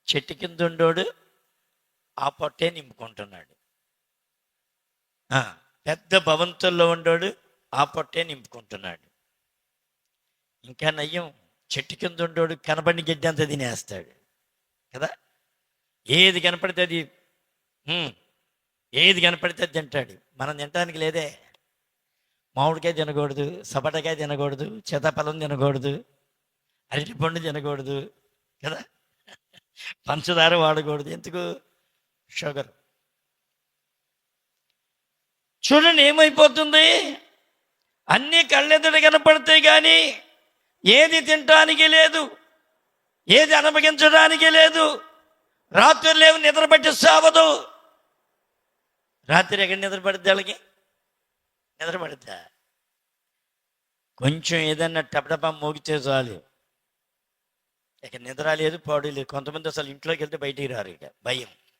చెట్టు కింద ఉండోడు ఆ పొట్టే నింపుకుంటున్నాడు. పెద్ద భవంతుల్లో ఉండోడు ఆ పొట్టే నింపుకుంటున్నాడు. ఇంకా నయ్యం, చెట్టు కింద ఉండోడు కనబడిన గడ్డి అంతా తినేస్తాడు కదా. ఏది కనపడితే అది ఏది కనపడితే అది తింటాడు. మనం తినటానికి లేదే. మామిడికాయ తినకూడదు, సపటకాయ తినకూడదు, సీతాఫలం తినకూడదు, అరటిపండు తినకూడదు కదా. పంచదార వాడకూడదు. ఎందుకు? షుగర్. చూడండి ఏమైపోతుంది. అన్నీ కళ్ళెదుట కనపడతాయి కానీ ఏది తినటానికి లేదు, ఏది అనుభవించడానికి లేదు. రాత్రి లేవు, నిద్ర పట్టి సావదు. రాత్రి ఎక్కడ నిద్ర పడుద్ది? వాళ్ళకి నిద్ర పడుద్దా? కొంచెం ఏదన్నా టపటపా మోగితే చాలు, ఇక నిద్ర లేదు, పాడు లేదు. కొంతమంది అసలు ఇంట్లోకి వెళ్తే బయటికి రారు, ఇక భయం.